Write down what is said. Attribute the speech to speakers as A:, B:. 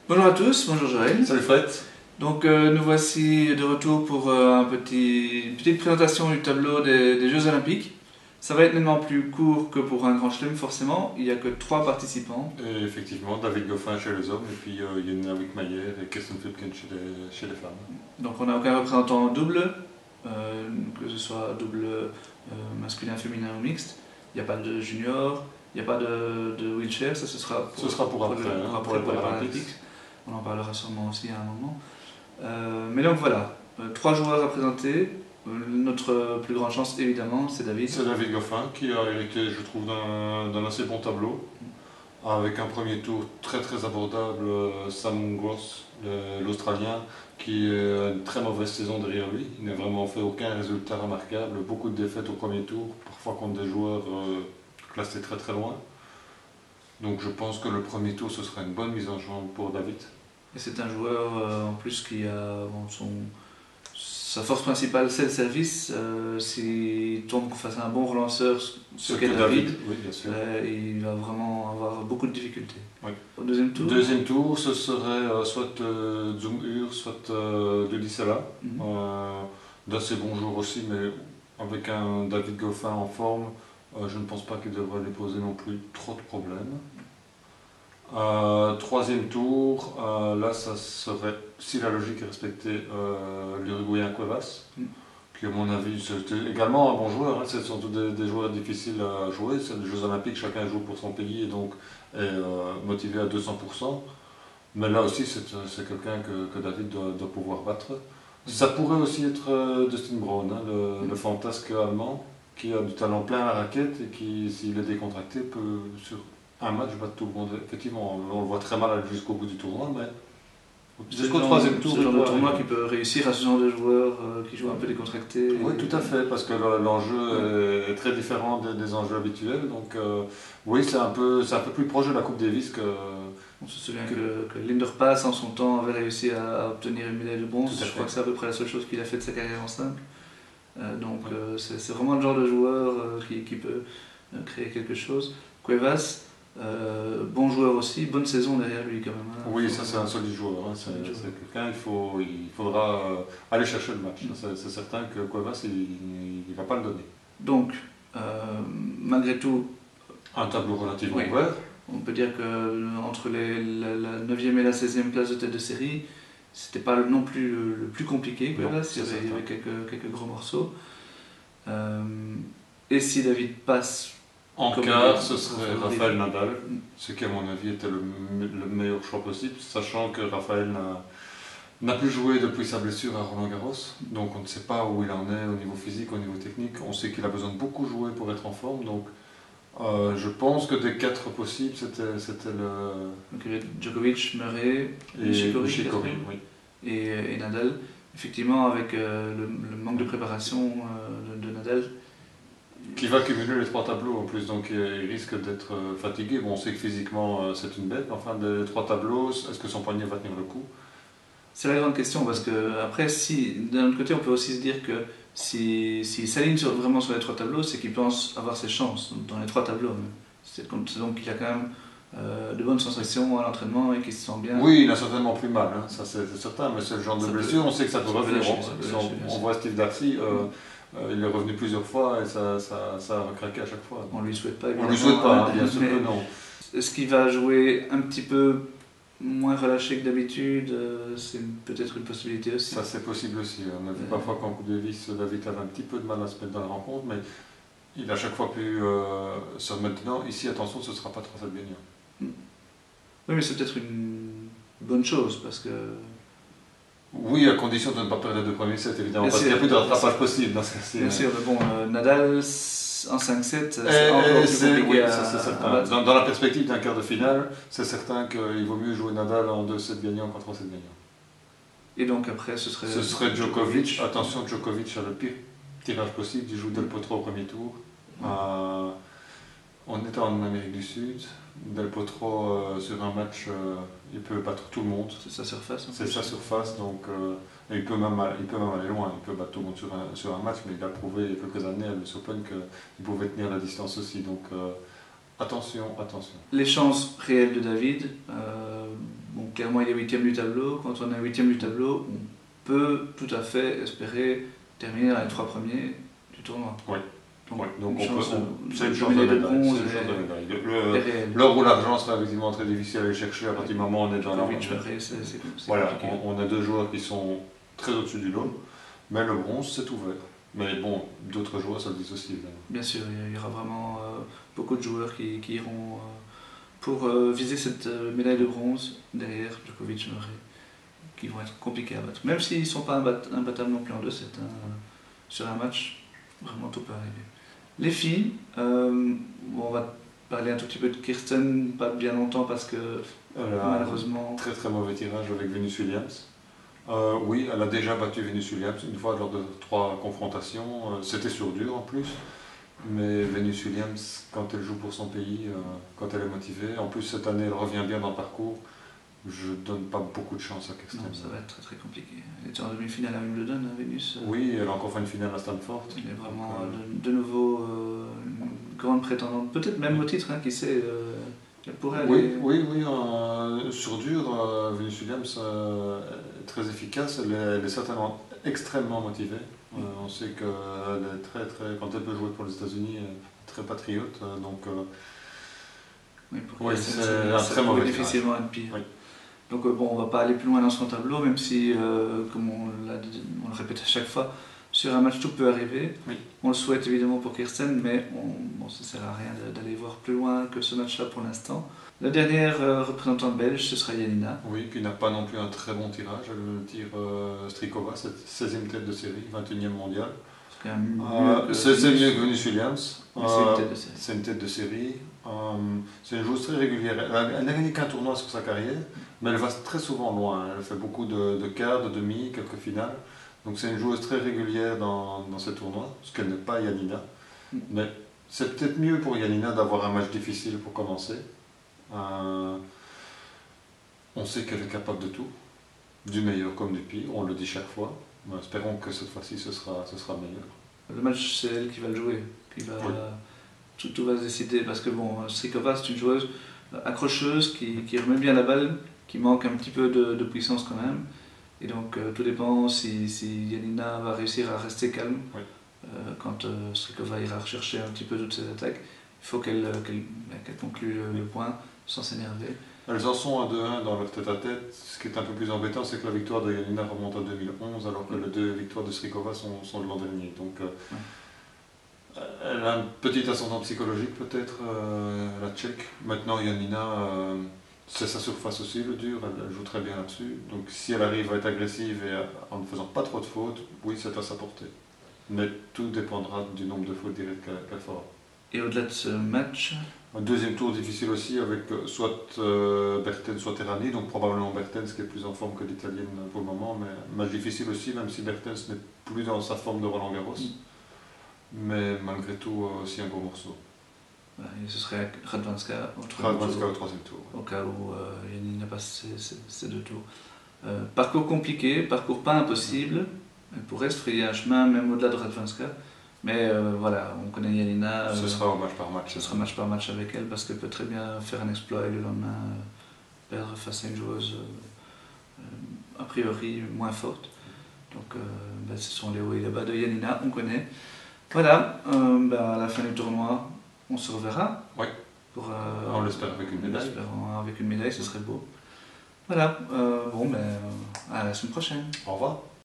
A: Bonjour à tous, bonjour Joël.
B: Salut Fred.
A: Donc nous voici de retour pour une petite présentation du tableau des Jeux Olympiques. Ça va être nettement plus court que pour un grand chelem forcément, il n'y a que 3 participants.
B: Et effectivement, David Goffin chez les hommes, et puis Yenna Wickmayer et Kirsten Flipken chez les femmes.
A: Donc on n'a aucun représentant en double, que ce soit double masculin, féminin ou mixte. Il n'y a pas de junior, il n'y a pas de wheelchair, ça ce sera
B: pour après,
A: pour les Paralympiques. On en parlera sûrement aussi à un moment. Mais donc voilà, 3 joueurs à présenter. Notre plus grande chance évidemment c'est David.
B: C'est David Goffin qui a hérité, je trouve, d'un assez bon tableau. Avec un premier tour très abordable, Sam Gross, l'Australien, qui a une très mauvaise saison derrière lui. Il n'a vraiment fait aucun résultat remarquable, beaucoup de défaites au premier tour, parfois contre des joueurs classés très loin. Donc je pense que le premier tour ce sera une bonne mise en jambe pour David.
A: Et c'est un joueur en plus qui a sa force principale c'est le service. S'il tombe face à un bon relanceur, ce qu'est David,
B: oui, bien sûr.
A: Il va vraiment avoir beaucoup de difficultés.
B: Oui.
A: Au deuxième tour
B: Deuxième tour, ce serait soit Zung Ur, soit Dudisela. D'assez bons jours aussi, mais avec un David Goffin en forme, je ne pense pas qu'il devrait lui poser non plus trop de problèmes. Troisième tour, là ça serait, si la logique est respectée, l'Uruguayen Cuevas, qui à mon avis c'est également un bon joueur, hein. Ce sont tous des joueurs difficiles à jouer, c'est les Jeux Olympiques, chacun joue pour son pays et donc est motivé à 200%. Mais là aussi c'est quelqu'un que David doit pouvoir battre. Ça pourrait aussi être Dustin Braun, hein, le fantasque allemand, qui a du talent plein à la raquette et qui, s'il est décontracté, peut sur un match battre tout le monde. Effectivement, on le voit très mal jusqu'au bout du tournoi, mais jusqu'au troisième tour.
A: C'est le genre de tournoi qui peut réussir à ce genre de joueurs qui jouent un peu décontractés.
B: Oui, tout à fait, parce que l'enjeu est très différent des enjeux habituels. Donc oui, c'est un peu plus proche de la Coupe Davis que...
A: On se souvient que Linderpass en son temps avait réussi à obtenir une médaille de bronze. Je crois que c'est à peu près la seule chose qu'il a fait de sa carrière en simple. C'est vraiment le genre de joueur qui peut créer quelque chose. Cuevas, bon joueur aussi, bonne saison derrière lui quand même. Hein.
B: Oui, ça c'est un solide joueur. Hein. C'est quelqu'un, il faudra aller chercher le match. C'est certain que Cuevas, il ne va pas le donner.
A: Donc, malgré tout...
B: Un tableau relativement ouvert.
A: On peut dire qu'entre la 9e et la 16e place de tête de série, c'était pas non plus le plus compliqué. Cuevas, il y avait quelques gros morceaux. Et si David passe...
B: En quart, ce serait Rafael Nadal, ce qui à mon avis était le meilleur choix possible, sachant que Rafael n'a plus joué depuis sa blessure à Roland Garros, donc on ne sait pas où il en est au niveau physique, au niveau technique. On sait qu'il a besoin de beaucoup jouer pour être en forme, donc je pense que des 4 possibles, c'était le...
A: Donc il y avait Djokovic, Murray,
B: Nishikori, oui.
A: Et Nadal. Effectivement, avec le manque de préparation de Nadal,
B: qui va cumuler les 3 tableaux en plus, donc il risque d'être fatigué. Bon, on sait que physiquement c'est une bête, mais enfin des 3 tableaux, est-ce que son poignet va tenir le coup?
A: C'est la grande question, parce que après, d'un autre côté, on peut aussi se dire que s'il s'aligne vraiment sur les 3 tableaux, c'est qu'il pense avoir ses chances dans les 3 tableaux. C'est donc qu'il a quand même de bonnes sensations à l'entraînement et qu'il se sent bien.
B: Oui, il a certainement plus mal, hein. Ça c'est certain, mais c'est le genre de blessure, on sait que ça peut revenir. On voit Steve Darcy. Il est revenu plusieurs fois et ça a recraqué à chaque fois.
A: On ne lui souhaite pas,
B: évidemment. On ne lui souhaite pas, bien sûr que non.
A: Est-ce qu'il va jouer un petit peu moins relâché que d'habitude? C'est peut-être une possibilité aussi.
B: Ça c'est possible aussi. On a vu parfois qu'en Coupe Davis, David avait un petit peu de mal à se mettre dans la rencontre, mais il a chaque fois pu se remettre dedans. Ici, attention, ce ne sera pas 3-7 gagnants.
A: Oui, mais c'est peut-être une bonne chose parce que...
B: Oui, à condition de ne pas perdre les 2 premiers sets, évidemment, parce qu'il n'y a plus de rattrapage possible dans ce cas-ci.
A: Bien sûr, mais bon, Nadal en 5-7, c'est encore plus compliqué
B: c'est certain. Dans la perspective d'un quart de finale, c'est certain qu'il vaut mieux jouer Nadal en 2-7 gagnants qu'en 3-7 gagnants.
A: Et donc après, ce serait
B: Djokovic. Attention, Djokovic a le pire tirage possible, il joue Del Potro au premier tour. On est en Amérique du Sud, Del Potro sur un match, il peut battre tout le monde.
A: C'est sa surface.
B: C'est sa surface, donc il peut même aller loin, il peut battre tout le monde sur un match, mais il a prouvé il y a quelques années à l'US Open qu'il pouvait tenir la distance aussi, donc attention.
A: Les chances réelles de David, bon, clairement il est 8e du tableau. Quand on est 8e du tableau, on peut tout à fait espérer terminer dans les 3 premiers du tournoi.
B: Oui. Donc
A: c'est
B: une chance de médaille. L'or ou l'argent sera effectivement très difficile à aller chercher à partir du moment où on est dans la Voilà, on a 2 joueurs qui sont très au-dessus du lot, mais le bronze c'est ouvert. Mais bon, d'autres joueurs ça le disent aussi évidemment.
A: Bien sûr, il y aura vraiment beaucoup de joueurs qui iront pour viser cette médaille de bronze derrière Djokovic, Murray, qui vont être compliqués à battre. Même s'ils ne sont pas imbattables non plus en 2-7, sur un match, vraiment tout peut arriver. Les filles, on va parler un tout petit peu de Kirsten, pas bien longtemps parce que malheureusement...
B: Très très mauvais tirage avec Venus Williams. Oui, elle a déjà battu Venus Williams une fois lors de 3 confrontations. C'était sur dur en plus. Mais Venus Williams, quand elle joue pour son pays, quand elle est motivée, en plus cette année elle revient bien dans le parcours, je donne pas beaucoup de chance à Kirsten.
A: Non, ça va être très très compliqué. Elle était en demi-finale à Wimbledon, Venus.
B: Oui, elle a encore fait une finale à Stanford.
A: Elle est vraiment de nouveau une grande prétendante, peut-être même au titre, qui sait. Elle pourrait aller...
B: Oui, sur dur, Venus Williams est très efficace, elle est certainement extrêmement motivée. On sait qu'elle est très, quand elle peut jouer pour les États-Unis, elle est très patriote. Donc,
A: c'est un très mauvais difficilement être pire.
B: Oui.
A: Donc bon, on ne va pas aller plus loin dans son tableau, même si, comme on le répète à chaque fois, sur un match tout peut arriver.
B: Oui.
A: On le souhaite évidemment pour Kirsten, mais ça ne sert à rien d'aller voir plus loin que ce match-là pour l'instant. La dernière représentante belge, ce sera Janina.
B: Oui, qui n'a pas non plus un très bon tirage. Elle tire Strikova, 16e tête de série, 21e mondial. C'est mieux que Venus Williams. C'est une tête de série. C'est une joueuse très régulière. Elle n'a gagné qu'un tournoi sur sa carrière, mais elle va très souvent loin. Elle fait beaucoup de quarts, de demi, quelques finales. Donc c'est une joueuse très régulière dans ces tournois, ce qu'elle n'est pas Janina. Mais c'est peut-être mieux pour Janina d'avoir un match difficile pour commencer. On sait qu'elle est capable de tout, du meilleur comme du pire, on le dit chaque fois. Mais espérons que cette fois-ci ce sera meilleur.
A: Le match, c'est elle qui va le jouer, tout va se décider, parce que bon, Strikova c'est une joueuse accrocheuse qui remet bien la balle, qui manque un petit peu de puissance quand même. Et donc tout dépend si Janina va réussir à rester calme.
B: Oui.
A: Quand Strikova ira rechercher un petit peu toutes ses attaques. Il faut qu'elle conclue le point sans s'énerver.
B: Elles en sont à 2-1 dans leur tête-à-tête. Ce qui est un peu plus embêtant, c'est que la victoire de Janina remonte à 2011, alors que les 2 victoires de Strikova sont de l'an dernier. Donc elle a un petit ascendant psychologique peut-être, la Tchèque. Maintenant Janina, c'est sa surface aussi le dur, elle joue très bien là-dessus. Donc si elle arrive à être agressive et en ne faisant pas trop de fautes, oui c'est à sa portée. Mais tout dépendra du nombre de fautes directes qu'elle fera.
A: Et au-delà de ce match,
B: un deuxième tour difficile aussi avec soit Bertens soit Errani, donc probablement Bertens qui est plus en forme que l'italienne pour le moment, mais un match difficile aussi, même si Bertens n'est plus dans sa forme de Roland Garros. Mais malgré tout aussi un gros morceau.
A: Et ce serait Radwanska au
B: 3e tour.
A: Au cas où Janina passe ces 2 tours. Parcours compliqué, parcours pas impossible. Elle pourrait se frayer un chemin même au-delà de Radwanska. Mais voilà, on connaît Janina.
B: Ce sera au match par match.
A: Ce sera match par match avec elle parce qu'elle peut très bien faire un exploit et le lendemain perdre face à une joueuse a priori moins forte. Donc ce sont les hauts et les bas de Janina, on connaît. Voilà, à la fin du tournoi, on se reverra.
B: Oui. On l'espère avec une médaille.
A: Avec une médaille, ce serait beau. Voilà, à la semaine prochaine.
B: Au revoir.